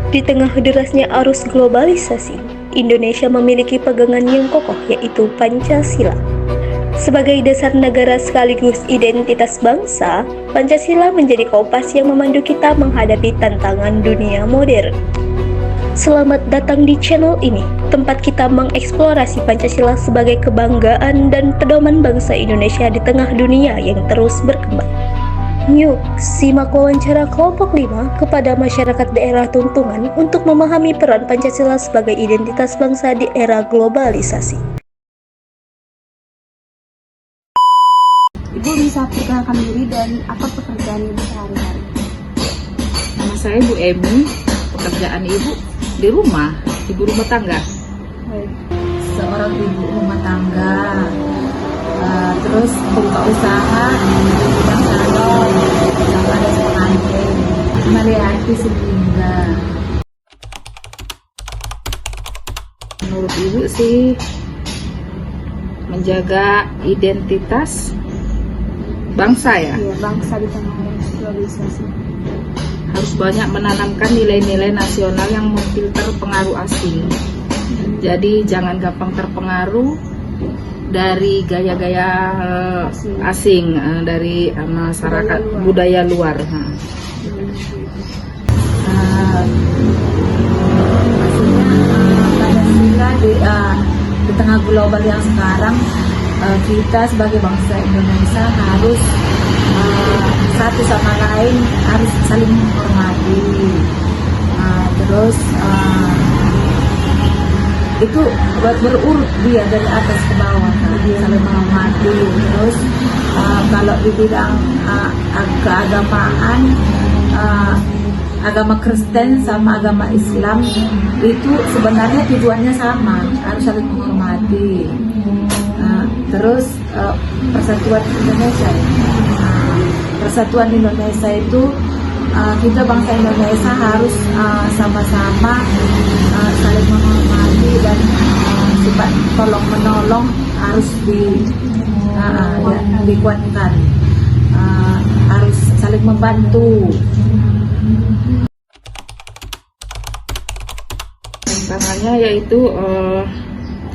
Di tengah derasnya arus globalisasi, Indonesia memiliki pegangan yang kokoh yaitu Pancasila. Sebagai dasar negara sekaligus identitas bangsa, Pancasila menjadi kompas yang memandu kita menghadapi tantangan dunia modern. Selamat datang di channel ini, tempat kita mengeksplorasi Pancasila sebagai kebanggaan dan pedoman bangsa Indonesia di tengah dunia yang terus berkembang. Yuk, simak wawancara kelompok 5 kepada masyarakat daerah Tuntungan untuk memahami peran Pancasila sebagai identitas bangsa di era globalisasi. Ibu bisa perkenalkan diri dan apa pekerjaan Ibu sehari-hari? Nama saya Bu Emi, pekerjaan Ibu di rumah, ibu rumah tangga. Baik. Seorang ibu rumah tangga, terus buka usaha di bidang salon, sama ada pengantin, Mariati Sehingga. Menurut Ibu sih, menjaga identitas bangsa ya. Iya, bangsa di tengah globalisasi. Harus banyak menanamkan nilai-nilai nasional yang memfilter pengaruh asing. Jadi jangan gampang terpengaruh dari gaya-gaya asing, dari masyarakat budaya luar. Pancasila di tengah global yang sekarang, kita sebagai bangsa Indonesia harus satu sama lain harus saling menghormati. Terus itu berurut dia dari atas ke bawah, saling menghormati. Terus kalau di bidang keagamaan, agama Kristen sama agama Islam itu sebenarnya tujuannya sama, harus saling menghormati. Terus persatuan Indonesia, persatuan Indonesia itu kita bangsa Indonesia harus sama-sama saling menghormati dan sifat tolong menolong harus dikuatkan, harus saling membantu. Tantangannya yaitu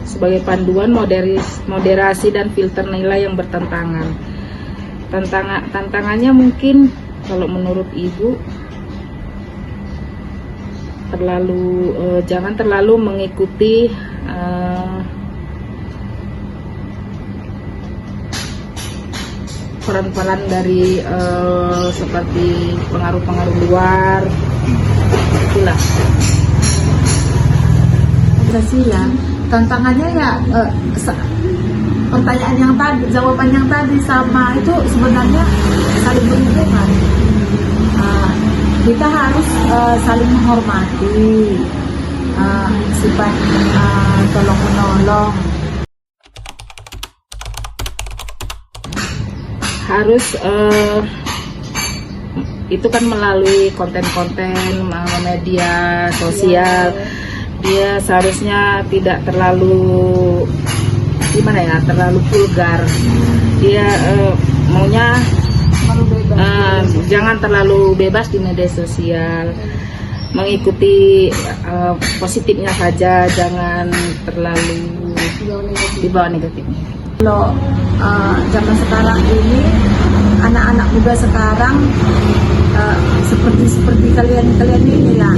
sebagai panduan moderasi dan filter nilai yang bertentangan. Tantangannya mungkin kalau menurut Ibu jangan terlalu mengikuti peran-peran dari seperti pengaruh-pengaruh luar, itulah. Pancasila, tantangannya ya pertanyaan yang tadi, jawaban yang tadi sama itu sebenarnya saling berhubungan. Kita harus saling menghormati, sifat tolong menolong. Harus itu kan melalui konten-konten media sosial. Dia seharusnya tidak terlalu terlalu vulgar. Dia maunya jangan terlalu bebas di media sosial, mengikuti positifnya saja, jangan terlalu dibawa negatifnya. Kalau zaman sekarang ini, anak-anak muda sekarang seperti kalian ini lah.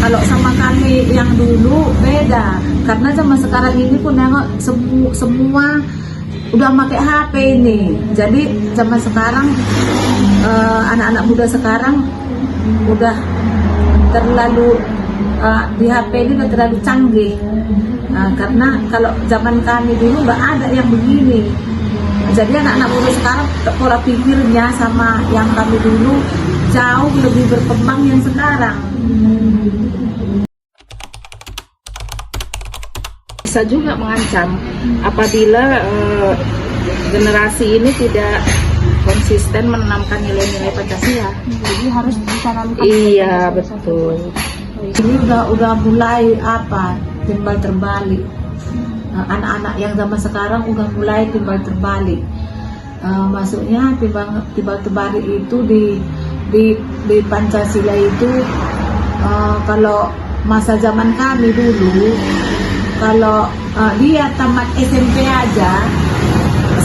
Kalau sama kami yang dulu beda, karena zaman sekarang ini pun nengok semua udah pakai HP ini. Jadi zaman sekarang anak-anak muda sekarang udah terlalu di HP ini udah terlalu canggih. Karena kalau zaman kami dulu nggak ada yang begini. Jadi anak-anak muda sekarang pola pikirnya sama yang kami dulu jauh lebih berkembang yang sekarang. Bisa juga mengancam apabila generasi ini tidak konsisten menanamkan nilai-nilai Pancasila. Jadi harus ditanamkan. Iya, betul. Ini udah mulai timbal terbalik. Anak-anak yang zaman sekarang udah mulai timbal terbalik. Maksudnya timbal terbalik itu di Pancasila itu Kalau masa zaman kami dulu, kalau dia tamat SMP aja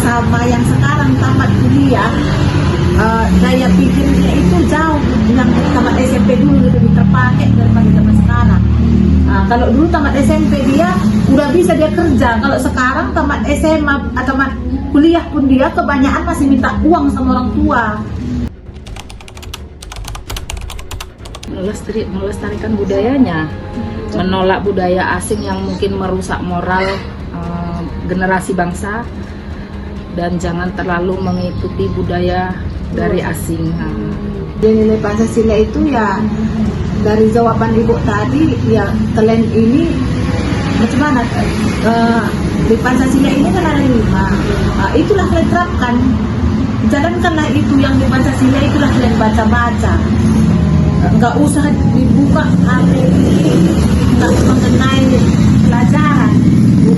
sama yang sekarang tamat kuliah, daya pikirnya itu jauh. Yang tamat SMP dulu lebih terpakai daripada zaman sekarang. Kalau dulu tamat SMP dia udah bisa dia kerja. Kalau sekarang tamat SMA atau tamat kuliah pun dia kebanyakan masih minta uang sama orang tua. Melestarikan budayanya, menolak budaya asing yang mungkin merusak moral generasi bangsa, dan jangan terlalu mengikuti budaya dari asing. Nilai Pancasila itu ya dari jawaban ibu tadi ya, kalian ini macam mana, di Pancasila ini kan ada 5, itulah kalian terapkan, jalankanlah itu yang di Pancasila, itulah kalian baca-baca, nggak usah dibuka HP ini, nggak mengenai pelajaran,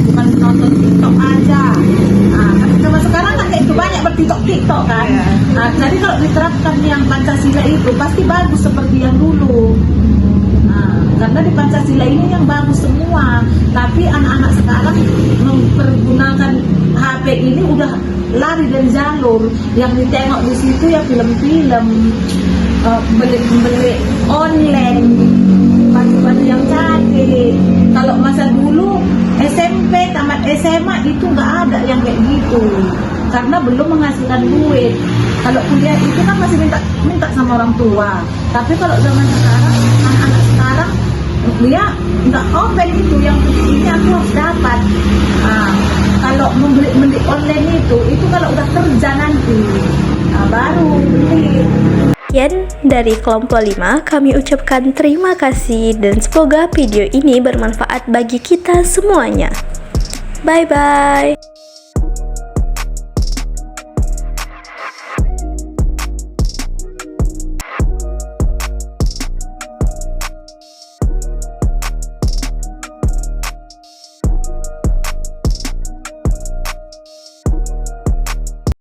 bukan nonton TikTok aja. Zaman sekarang kan itu banyak bertiktok kan. Jadi kalau diterapkan yang Pancasila itu pasti bagus seperti yang dulu. Karena di Pancasila ini yang bagus semua. Tapi anak-anak sekarang mempergunakan HP ini udah lari dari jalur. Yang ditengok di situ ya film-film, beli online, baju-baju yang cantik. Kalau masa dulu SMP, tamat SMA itu nggak ada yang kayak gitu, karena belum menghasilkan duit. Kalau kuliah itu kan masih minta sama orang tua. Tapi kalau zaman sekarang, anak-anak sekarang dia nggak open itu, yang penting aku harus dapat. Kalau membeli online itu kalau udah kerja nanti, baru beli. Sekian dari kelompok 5, kami ucapkan terima kasih dan semoga video ini bermanfaat bagi kita semuanya. Bye-bye.